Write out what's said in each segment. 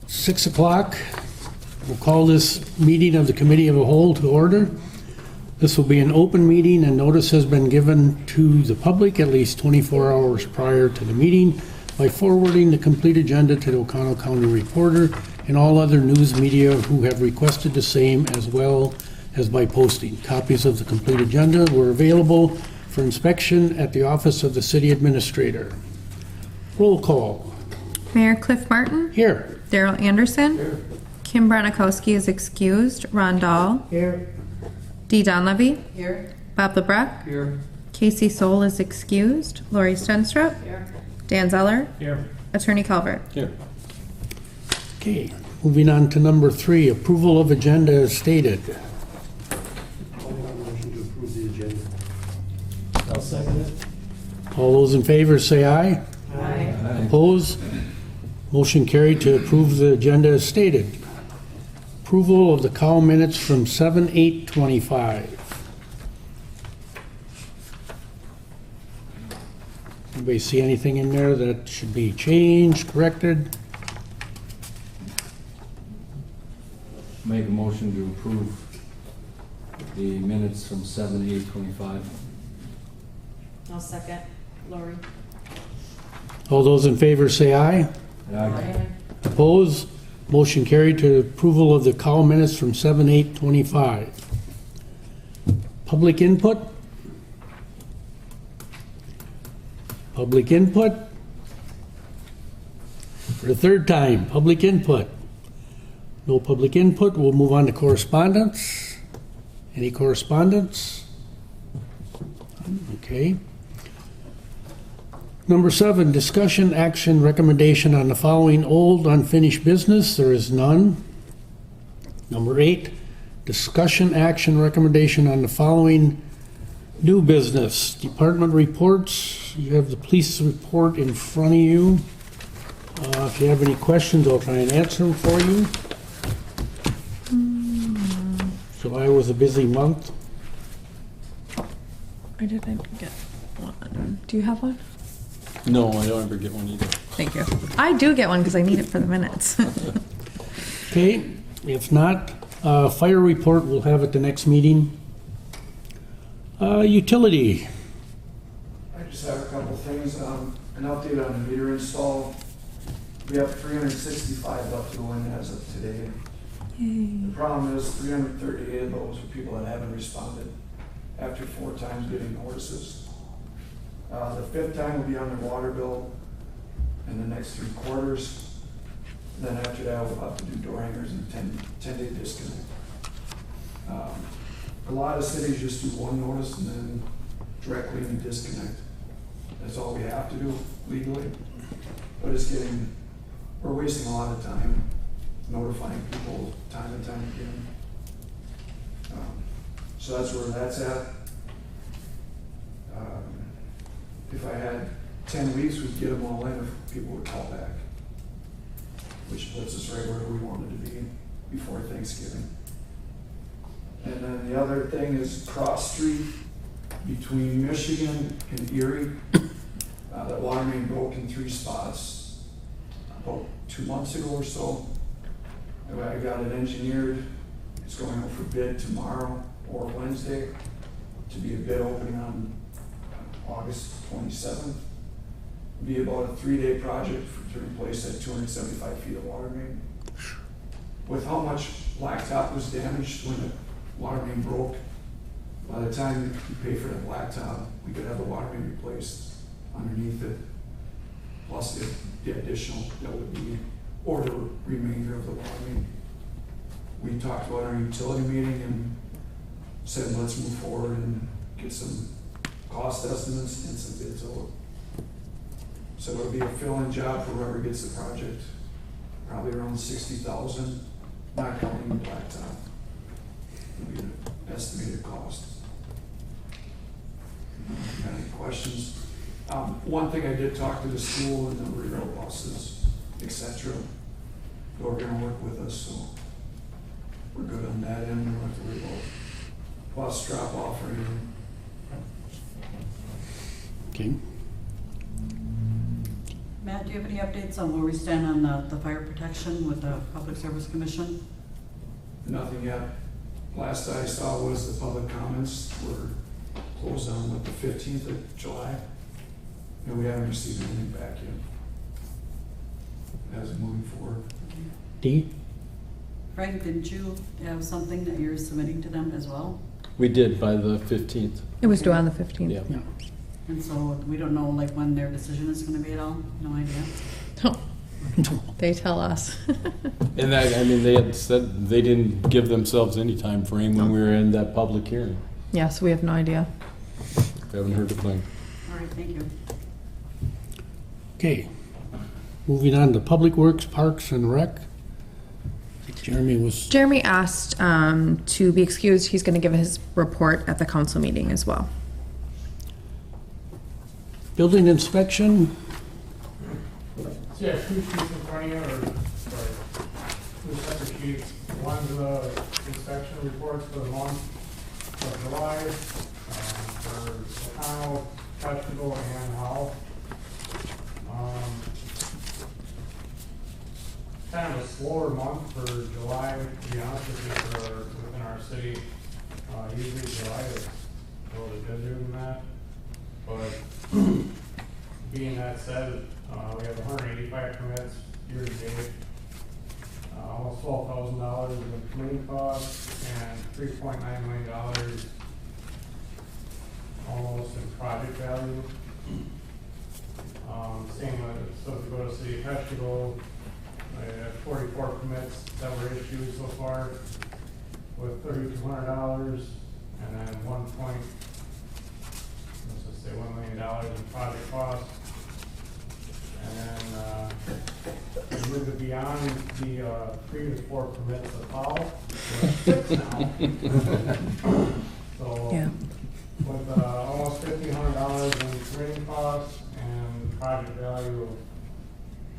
6 o'clock. We'll call this meeting of the Committee of the Whole to order. This will be an open meeting and notice has been given to the public at least 24 hours prior to the meeting by forwarding the complete agenda to the Oconto County Reporter and all other news media who have requested the same, as well as by posting. Copies of the complete agenda were available for inspection at the office of the City Administrator. Roll call. Mayor Cliff Martin. Here. Daryl Anderson. Here. Kim Branakowski is excused. Ron Dahl. Here. Dee Donlevy. Here. Bob LeBrecq. Here. Casey Soul is excused. Lori Stenstrup. Here. Dan Zeller. Here. Attorney Calvert. Here. Okay, moving on to number 3, approval of agenda as stated. Motion to approve the agenda. I'll second it. All those in favor say aye. Aye. Opposed? Motion carried to approve the agenda as stated. Approval of the call minutes from 7/8/25. Anybody see anything in there that should be changed, corrected? Make a motion to approve the minutes from 7/8/25. I'll second. Lori. All those in favor say aye. Opposed? Motion carried to approval of the call minutes from 7/8/25. Public input? Public input? For the third time, public input. No public input. We'll move on to correspondence. Any correspondence? Okay. Number 7, discussion, action, recommendation on the following old unfinished business. There is none. Number 8, discussion, action, recommendation on the following new business. Department reports. You have the police report in front of you. If you have any questions, I'll try and answer them for you. July was a busy month. I didn't get one. Do you have one? No, I don't ever get one either. Thank you. I do get one because I need it for the minutes. Okay, if not, fire report we'll have at the next meeting. Utility. I just have a couple things. An update on the meter install. We have 365 left to go in as of today. The problem is 338 of those are people that haven't responded after 4 times getting notices. The 5th time will be on their water bill in the next 3 quarters. Then after that, we'll have to do door hangers and 10-day disconnect. A lot of cities just do 1 notice and then directly disconnect. That's all we have to do legally. But we're wasting a lot of time notifying people time and time again. So that's where that's at. If I had 10 weeks, we'd get them all in if people would call back, which puts us right where we wanted to be before Thanksgiving. And then the other thing is Cross Street between Michigan and Erie. That water main broke in 3 spots about 2 months ago or so. I got it engineered. It's going out for bid tomorrow or Wednesday to be a bid opening on August 27th. It'll be about a 3-day project to replace that 275 feet of water main. With how much blacktop was damaged when the water main broke, by the time you pay for the blacktop, we could have the water main replaced underneath it, plus the additional that would be, or the remainder of the water main. We talked about our utility meeting and said, let's move forward and get some cost estimates and some bids out. So it'll be a fill-in job for whoever gets the project, probably around 60,000, not counting the blacktop. It'll be an estimated cost. Got any questions? One thing I did talk to the school and the rail buses, etc. Who are going to work with us, so we're good on that end. We don't have to worry about bus drop off or anything. Okay. Matt, do you have any updates on where we stand on the fire protection with the Public Service Commission? Nothing yet. Last I saw was the public comments were closed on, what, the 15th of July? And we haven't received anything back yet. As moving forward. Dee? Frank, didn't you have something that you're submitting to them as well? We did by the 15th. It was due on the 15th. Yeah. And so we don't know like when their decision is gonna be at all? No idea? No. They tell us. And that, I mean, they had said they didn't give themselves any time frame when we were in that public hearing. Yeah, so we have no idea. We haven't heard a thing. All right, thank you. Okay. Moving on to Public Works, Parks, and Rec. I think Jeremy was, Jeremy asked to be excused. He's going to give his report at the council meeting as well. building inspection. So yeah, two sheets in front of you, or, sorry, two separate sheets. One's the inspection reports for the month of July, for Sakano, Festival, and Howell. Kind of a slower month for July, to be honest with you, within our city. Usually July is a little bit busier than that, but being that said, we have 185 permits year to date, almost $12,000 in community costs, and $3.9 million almost in project value. Same with, so if you go to City Festival, I have 44 permits that were issued so far with $3,200, and then let's just say $1 million in project costs. And then move it beyond the 3 to 4 permits of foul. We're at 6 now. So Yeah. with almost $1,500 in training costs and project value of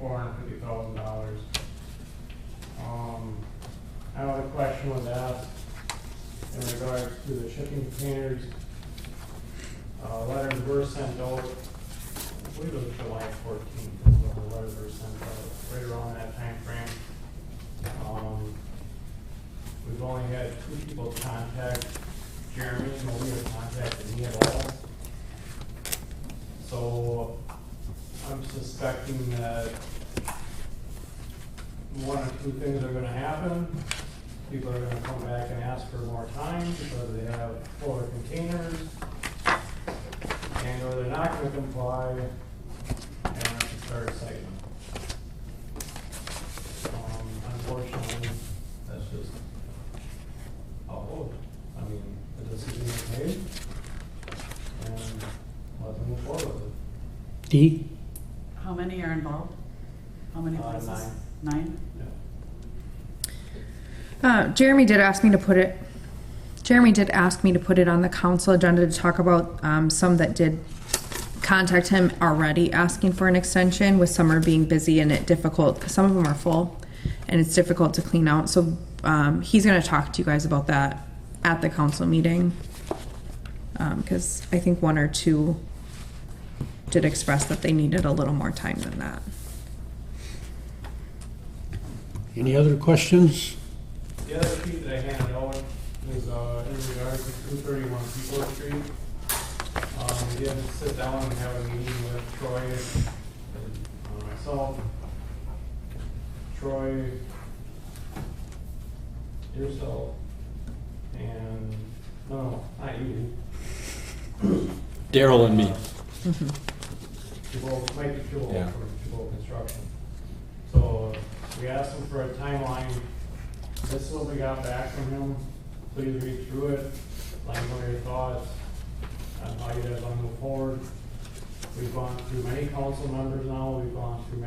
$450,000. Another question was asked in regards to the shipping containers. Letters were sent out, I believe it was July 14th, is when the letters were sent out, right around that time frame. We've only had 2 people contact Jeremy, nobody has contacted me at all. So I'm suspecting that 1 or 2 things are gonna happen. People are gonna come back and ask for more time because they have fuller containers. And or they're not gonna comply and have to start citing. Unfortunately, that's just how it goes. I mean, the decision is made and let them move forward with it. Dee? How many are involved? How many places? 9. 9? Jeremy did ask me to put it on the council agenda to talk about some that did contact him already asking for an extension, with summer being busy and it difficult, because some of them are full and it's difficult to clean out. So he's going to talk to you guys about that at the council meeting, because I think 1 or 2 did express that they needed a little more time than that. Any other questions? The other sheet that I handed out is in regards to 231 People Street. We did sit down and have a meeting with Troy, myself, Troy, yourself, and, no, not you. Daryl and me. Mike Jewell Yeah. from Jewell Construction. So we asked him for a timeline. This is what we got back from him. Please read through it. Let me know your thoughts on how you guys want to move forward. We've gone through many council members now. We've gone through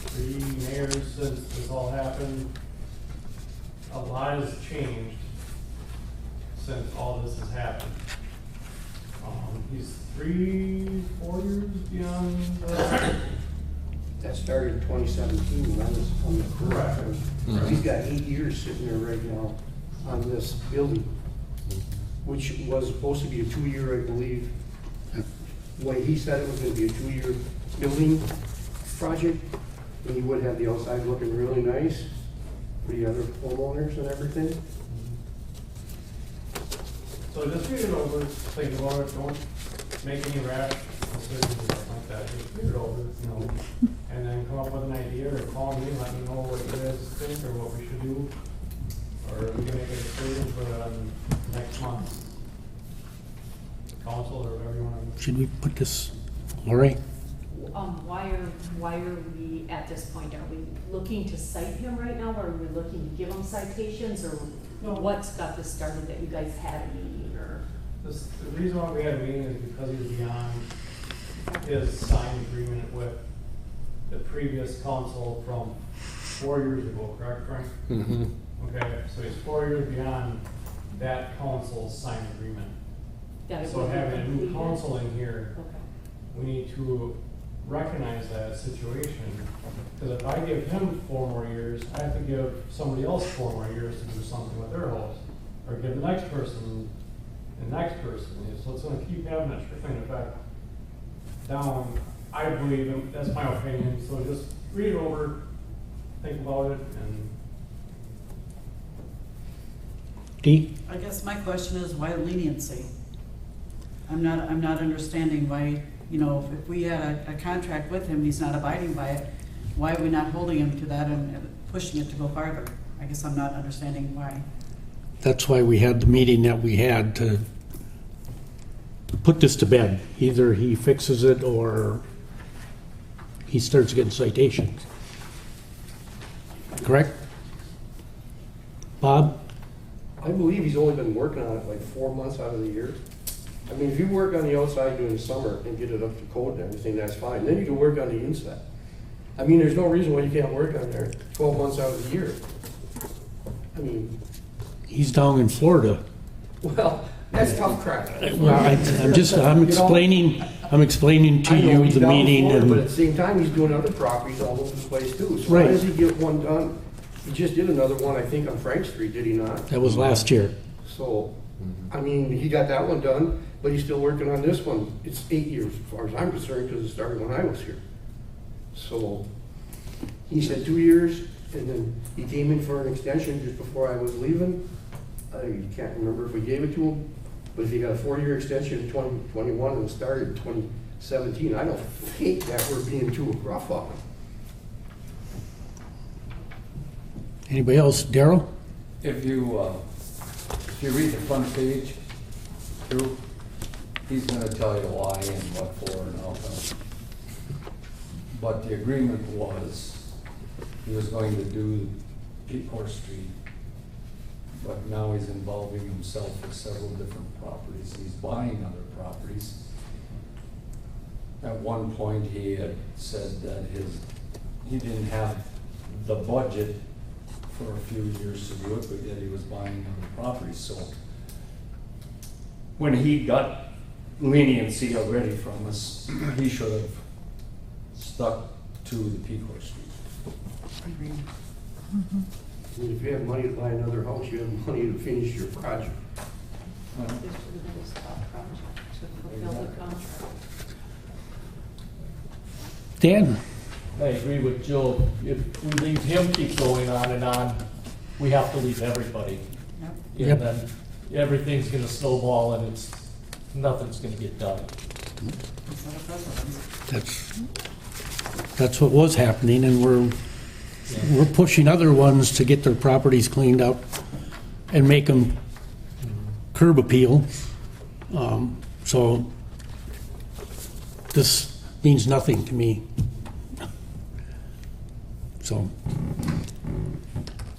3 mayors since this all happened. A lot has changed since all this has happened. He's 3-4 years beyond the That started in 2017, when I was on the crew. Correct. He's got 8 years sitting there right now on this building, which was supposed to be a 2-year, I believe. The way he said it was gonna be a 2-year building project, and you would have the outside looking really nice for the other homeowners and everything. So just read it over, think about it, don't make any rash decisions like that, just read it over, you know, and then come up with an idea, or call me, let me know what you guys think, or what we should do, or we can make a decision for next month. Council, or whatever you want to. Should we put this, Lori? Why are we at this point? Are we looking to cite him right now, or are we looking to give him citations, or No. what's got this started that you guys had a meeting, or? The reason why we had a meeting is because he was beyond his signed agreement with the previous council from 4 years ago, correct, Frank? Mhm. Okay, so he's 4 years beyond that council's signed agreement. that it So would be having a new completed? council in here, Okay. we need to recognize that situation. Because if I give him 4 more years, I have to give somebody else 4 more years to do something with their house. Or give the next person, the next person. So it's gonna keep having that trickling effect down, I believe, and that's my opinion. So just read it over, think about it, and Dee? I guess my question is, why leniency? I'm not understanding why, you know, if we had a contract with him, he's not abiding by it, why are we not holding him to that and pushing it to go farther? I guess I'm not understanding why. That's why we had the meeting that we had to put this to bed. Either he fixes it or he starts getting citations. Correct? Bob? I believe he's only been working on it like 4 months out of the year. I mean, if you work on the outside during the summer and get it up to code and everything, that's fine. Then you can work on the inside. I mean, there's no reason why you can't work on there 12 months out of the year. I mean, He's down in Florida. well, that's tough crap. Well, I'm explaining to I know you he's the down in meeting Florida, But at and, the same time, he's doing other properties all over the place too. So Right. why does he get one done? He just did another one, I think, on Frank Street, did he not? that was last year. So, I mean, he got that one done, but he's still working on this one. It's 8 years as far as I'm concerned, because it started when I was here. So, he said 2 years, and then he came in for an extension just before I was leaving. I can't remember if we gave it to him, but if he got a 4-year extension in 2021 and started in 2017, I don't think that we're being too rough on him. Anybody else? Daryl? If you read the front page through, he's gonna tell you why and what for and all that. But the agreement was, he was going to do Pecor Street, but now he's involving himself with several different properties. He's buying other properties. At one point, he had said that he didn't have the budget for a few years to do it, but yet he was buying other properties, so when he got leniency already from us, he should have stuck to the Pecor Street. I mean, if you have money to buy another house, you have money to finish your project. Well, This would have been his top project, to fulfill the contract. Dan? I agree with Joe. If we leave him keep going on and on, we have to leave everybody. Yep. Yep. And then everything's gonna snowball and nothing's gonna get done. Instead of precedents. That's what was happening, and we're pushing other ones to get their properties cleaned up and make them curb appeal. So this means nothing to me. So,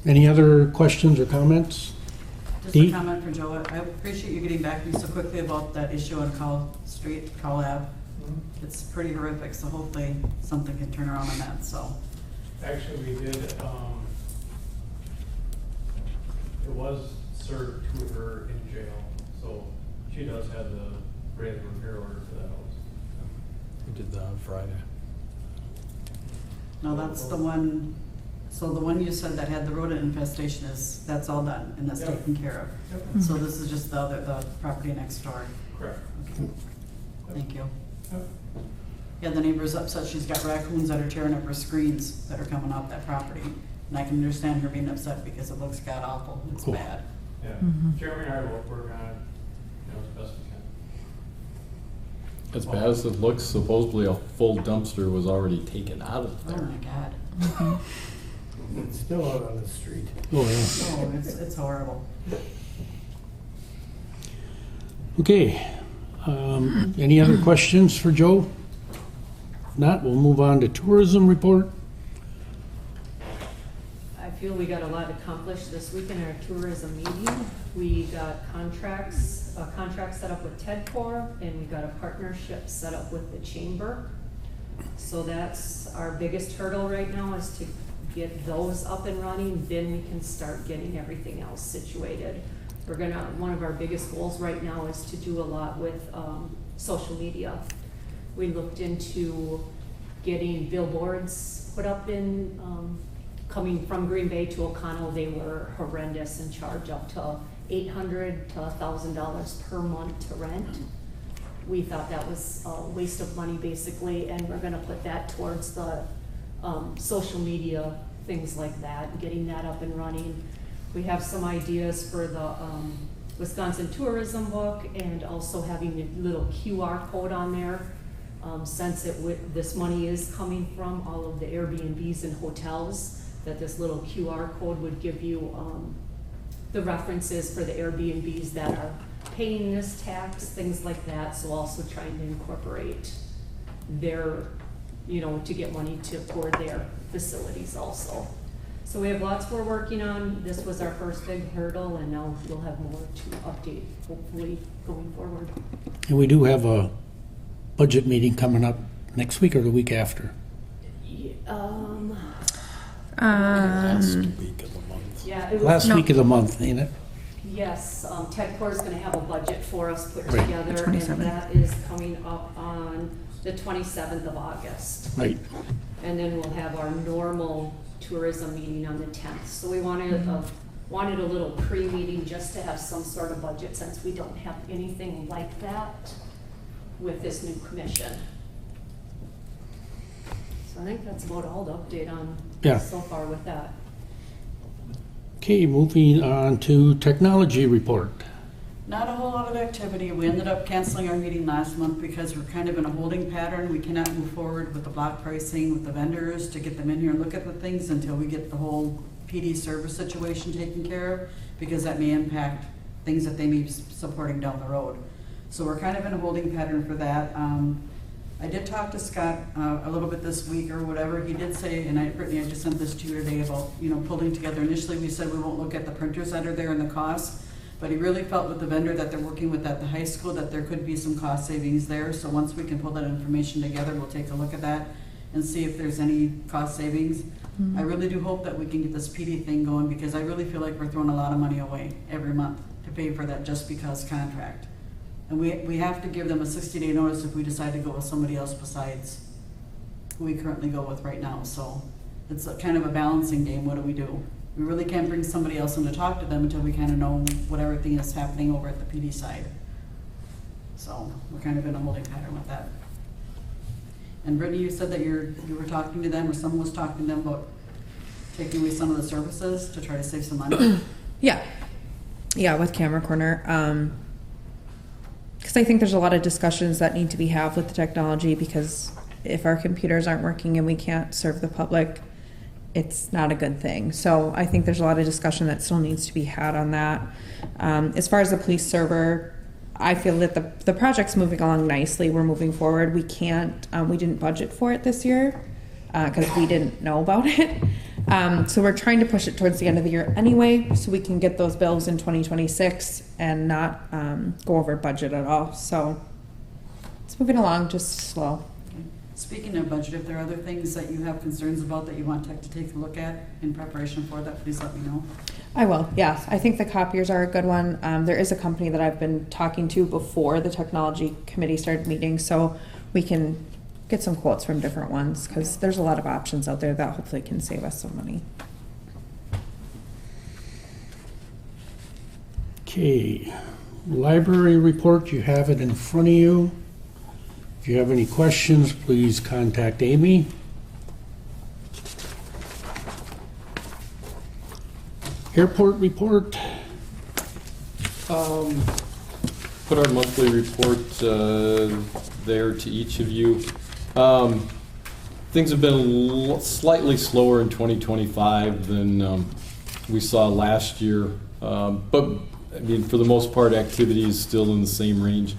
any other questions or comments? Just Dee? a comment for Joe. I appreciate you getting back to me so quickly about that issue on Cowell Street, Cowell Ave. It's pretty horrific, so hopefully something can turn around on that, so. actually we did, it was served to her in jail, so she does have the right of repair order for that house. We did that on Friday. No, that's the one, so the one you said that had the rodent infestation that's all done and that's Yep. taken care of. Yep. So this is just the property next door. Correct. Okay. Thank you. Yep. Yeah, the neighbor's upset, she's got raccoons that are tearing up her screens that are coming off that property. And I can understand her being upset because it looks god awful, it's Cool. bad. Yeah, Jeremy and I will work on it, as best we can. As bad as it looks, supposedly a full dumpster was already taken out of Oh there. my god. It's still out on the street. Oh, yeah. Oh, it's horrible. Okay. Any other questions for Joe? If not, we'll move on to tourism report. I feel we got a lot accomplished this week in our tourism meeting. We got contracts, a contract set up with TEDCOR, and we got a partnership set up with the chamber. So that's our biggest hurdle right now, is to get those up and running, then we can start getting everything else situated. We're gonna, one of our biggest goals right now is to do a lot with social media. We looked into getting billboards put up in, coming from Green Bay to O'Connell. They were horrendous and charge up to $800 to $1,000 per month to rent. We thought that was a waste of money basically, and we're gonna put that towards the social media, things like that, getting that up and running. We have some ideas for the Wisconsin tourism book, and also having a little QR code on there. Since this money is coming from all of the Airbnbs and hotels, that this little QR code would give you the references for the Airbnbs that are paying this tax, things like that. So also trying to incorporate their, to get money for their facilities also. So we have lots we're working on. This was our first big hurdle, and now we'll have more to update, hopefully, going forward. And we do have a budget meeting coming up next week or the week after. Last week of the month. Yeah, it was. Last No. week of the month, ain't it? Yes, TEDCOR is gonna have a budget for us put Right. together, The and 27th. that is coming up on the 27th of August. Right. And then we'll have our normal tourism meeting on the 10th. So we wanted a little pre-meeting just to have some sort of budget, since we don't have anything like that with this new commission. So I think that's about all the update on Yeah. so far with that. Okay, moving on to technology report. Not a whole lot of activity. We ended up canceling our meeting last month because we're kind of in a holding pattern. We cannot move forward with the block pricing with the vendors to get them in here and look at the things until we get the whole PD service situation taken care of, because that may impact things that they may be supporting down the road. So we're kind of in a holding pattern for that. I did talk to Scott a little bit this week or whatever. He did say, and Brittany, I just sent this to you today about, pulling together. Initially, we said we won't look at the printers that are there and the costs, but he really felt with the vendor that they're working with at the high school that there could be some cost savings there. So once we can pull that information together, we'll take a look at that and see if there's any cost savings. I really do hope that we can get this PD thing going, because I really feel like we're throwing a lot of money away every month to pay for that just because contract. And we have to give them a 60-day notice if we decide to go with somebody else besides who we currently go with right now. So it's a kind of a balancing game. What do we do? We really can't bring somebody else in to talk to them until we kind of know what everything is happening over at the PD side. So we're kind of in a holding pattern with that. And Brittany, you said that you were talking to them, or someone was talking to them about taking away some of the services to try to save some money. Yeah, with Camera Corner. Because I think there's a lot of discussions that need to be had with the technology, because if our computers aren't working and we can't serve the public, it's not a good thing. So I think there's a lot of discussion that still needs to be had on that. As far as the police server, I feel that the project's moving along nicely. We're moving forward. We didn't budget for it this year because we didn't know about it. So we're trying to push it towards the end of the year anyway, so we can get those bills in 2026 and not go over budget at all. So it's moving along, just slow. Speaking of budget, if there are other things that you have concerns about that you want Tech to take a look at in preparation for that, please let me know. I will, yes. I think the copiers are a good one. There is a company that I've been talking to before the technology committee started meeting, so we can get some quotes from different ones, because there's a lot of options out there that hopefully can save us some money. Okay, library report, you have it in front of you. If you have any questions, please contact Amy. Airport report. Put our monthly report there to each of you. Things have been slightly slower in 2025 than we saw last year. But, I mean, for the most part, activity is still in the same range.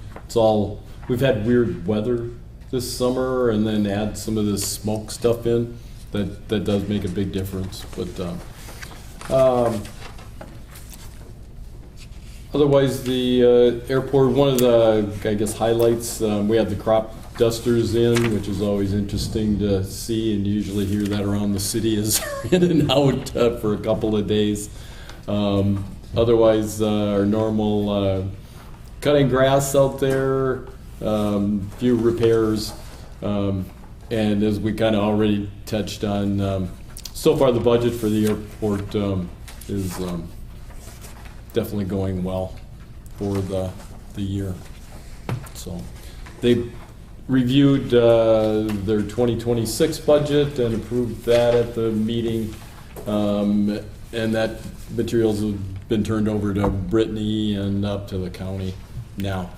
We've had weird weather this summer, and then add some of this smoke stuff in, that does make a big difference. But otherwise, the airport, one of the, I guess, highlights, we had the crop dusters in, which is always interesting to see, and you usually hear that around the city as in and out for a couple of days. Otherwise, our normal cutting grass out there, few repairs, and as we kind of already touched on, so far the budget for the airport is definitely going well for the year. So they reviewed their 2026 budget and approved that at the meeting, and that materials have been turned over to Brittany and up to the county now.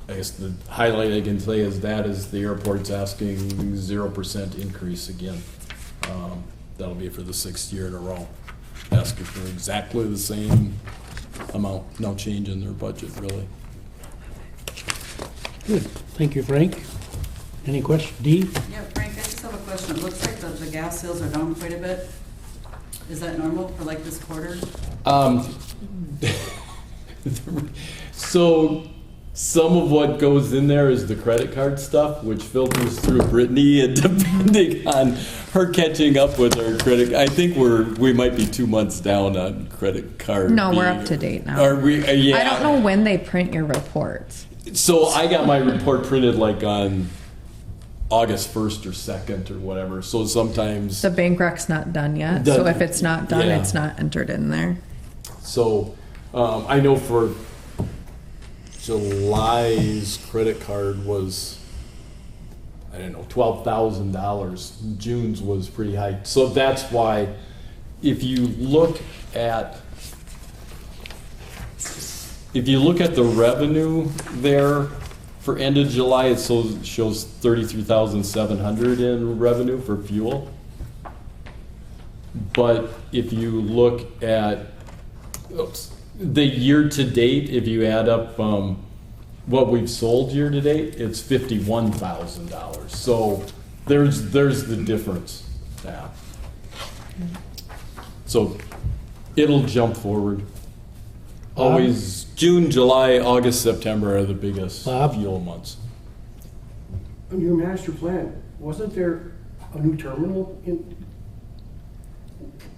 I guess the highlight I can say is the airport's asking 0% increase again. That'll be for the 6th year in a row. Asking for exactly the same amount, no change in their budget, really. Good. Thank you, Frank. Any question? Dee? Yeah, Frank, I just have a question. It looks like the gas sales are down quite a bit. Is that normal for like this quarter? So some of what goes in there is the credit card stuff, which filters through Brittany, and depending on her catching up with her credit, I think we might be 2 months down on credit card. No, we're up to date now. Are we? Yeah. I don't know when they print your reports. So I got my report printed like on August 1st or 2nd or whatever. So sometimes. The bank rec's not done yet, so if it's not done, it's not entered in there. So I know for July's credit card was, I don't know, $12,000. June's was pretty high. So that's why if you look at the revenue there for end of July, it shows 33,700 in revenue for fuel. But if you look at the year to date, if you add up what we've sold year to date, it's $51,000. So there's the difference. Yeah. So it'll jump forward. Always June, July, August, September are the biggest fuel months. On your master plan, wasn't there a new terminal in?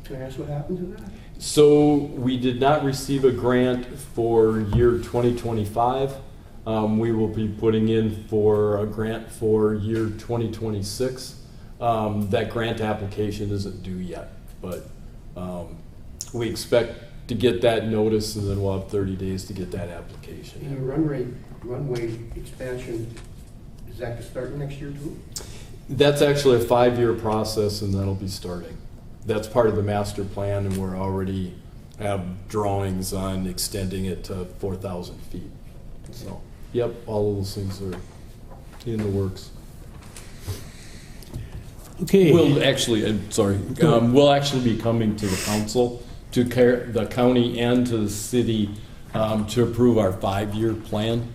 Can I ask what happened to that? So we did not receive a grant for year 2025. We will be putting in for a grant for year 2026. That grant application isn't due yet, but we expect to get that notice, and then we'll have 30 days to get that application. And the runway expansion, is that starting next year too? That's actually a 5-year process, and that'll be starting. That's part of the master plan, and we're already have drawings on extending it to 4,000 feet. So, yep, all of those things are in the works. Okay. We'll actually be coming to the council, to the county and to the city to approve our 5-year plan.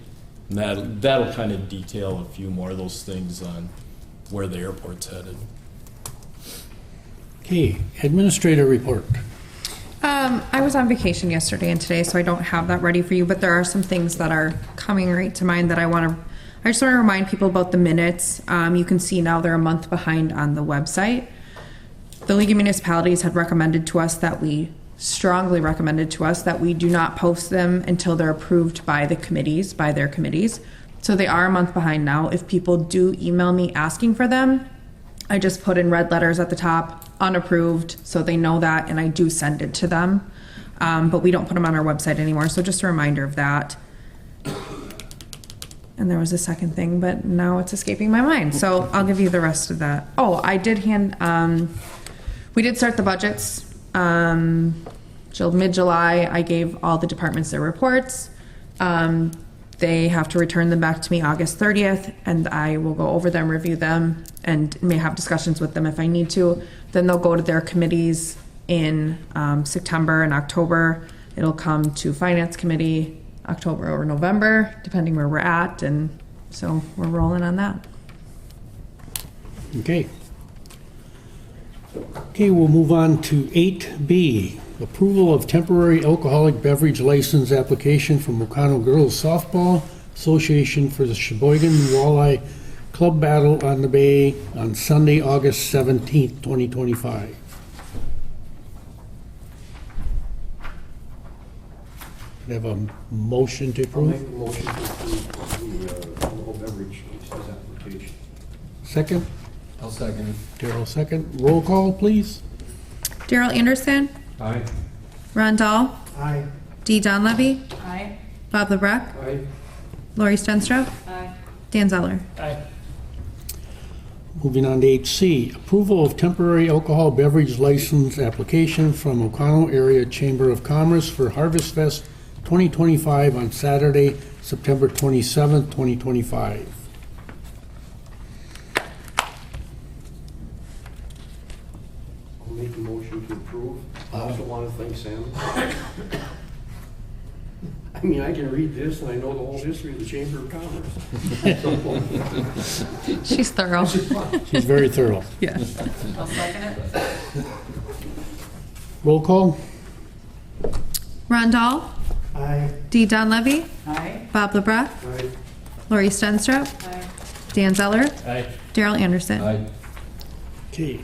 And that'll kind of detail a few more of those things on where the airport's headed. Okay, administrator report. I was on vacation yesterday and today, so I don't have that ready for you, but there are some things that are coming right to mind that I just want to remind people about the minutes. You can see now they're a month behind on the website. The League of Municipalities had strongly recommended to us that we do not post them until they're approved by their committees. So they are a month behind now. If people do email me asking for them, I just put in red letters at the top, unapproved, so they know that, and I do send it to them. But we don't put them on our website anymore, so just a reminder of that. And there was a second thing, but now it's escaping my mind. So I'll give you the rest of that. Oh, I did we did start the budgets. Mid-July, I gave all the departments their reports. They have to return them back to me August 30th, and I will go over them, review them, and may have discussions with them if I need to. Then they'll go to their committees in September and October. It'll come to Finance Committee October or November, depending where we're at, and so we're rolling on that. Okay. Okay, we'll move on to 8B, approval of temporary alcoholic beverage license application from Oconto Girls Softball Association for the Sheboygan Walleye Club Battle on the Bay on Sunday, August 17th, 2025. I have a motion to I'll make approve. a motion to approve the alcohol beverage license application. Second, I'll second it. Darrell second. Roll call, please. Daryl Anderson, Aye. Ron Dahl, Aye. Dee Donlevy, Aye. Bob LeBrecq, Aye. Lori Stenstrup, Aye. Dan Zeller. Aye. Moving on to 8C, approval of temporary alcohol beverage license application from Oconto Area Chamber of Commerce for Harvest Fest 2025 on Saturday, September 27th, 2025. I'll make a motion to approve. I also want to thank Sam. I mean, I can read this and I know the whole history of the Chamber of Commerce. She's thorough. She's very thorough. Yes. I'll second it. Roll call? Ron Dahl, Aye. Dee Donlevy, Aye. Bob LeBrecq, Aye. Lori Stenstrup, Aye. Dan Zeller, Aye. Daryl Anderson. Aye. Okay.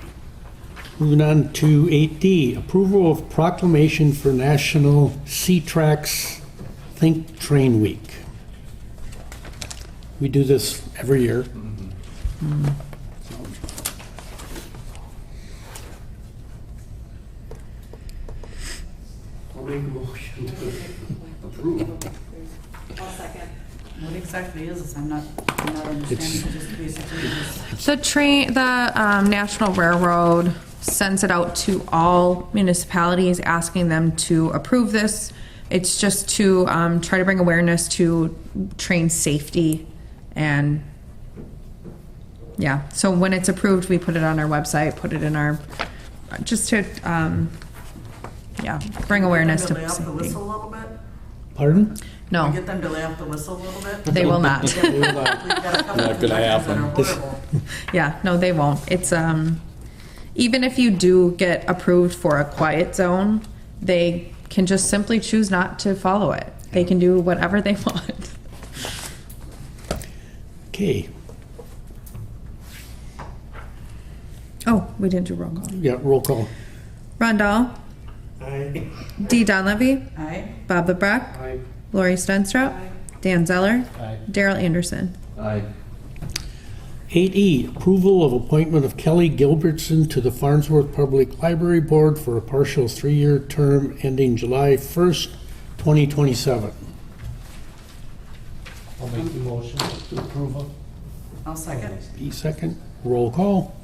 Moving on to 8D, approval of proclamation for National C-Trax Think Train Week. We do this every year. I'll make a motion to approve. I'll second. What exactly is this? I'm not understanding, just basically just. The National Railroad sends it out to all municipalities, asking them to approve this. It's just to try to bring awareness to train safety, and yeah. So when it's approved, we put it on our website, put it in our, just to bring awareness to Lay off the safety. whistle a little bit? Pardon? No, Get them to lay off the whistle a little bit? they will not. We've got a couple Not of gonna conductors that happen. are horrible. Yeah, no, they won't. It's even if you do get approved for a quiet zone, they can just simply choose not to follow it. They can do whatever they want. Okay. Oh, we didn't do roll call. Yeah, roll call. Ron Dahl, Aye. Dee Donlevy, Aye. Bob LeBrecq, Aye. Lori Stenstrup, Dan Zeller, Aye. Daryl Anderson. Aye. 8E, approval of appointment of Kelly Gilbertson to the Farnsworth Public Library Board for a partial 3-year term ending July 1st, 2027. I'll make the motion to approve it. I'll second. E second. Roll call.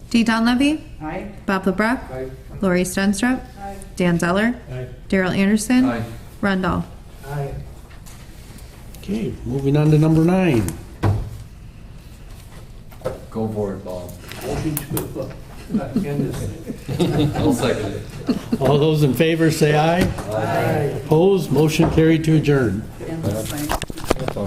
Dee Donlevy, Aye. Bob LeBrecq, Aye. Lori Stenstrup, Dan Zeller, Aye. Daryl Anderson, Aye. Ron Dahl. Aye. Okay, moving on to number 9. Go for it, Bob. Motion to end this thing. I'll second it. All those in favor say aye. Aye. Opposed, motion carried to adjourn. End this thing.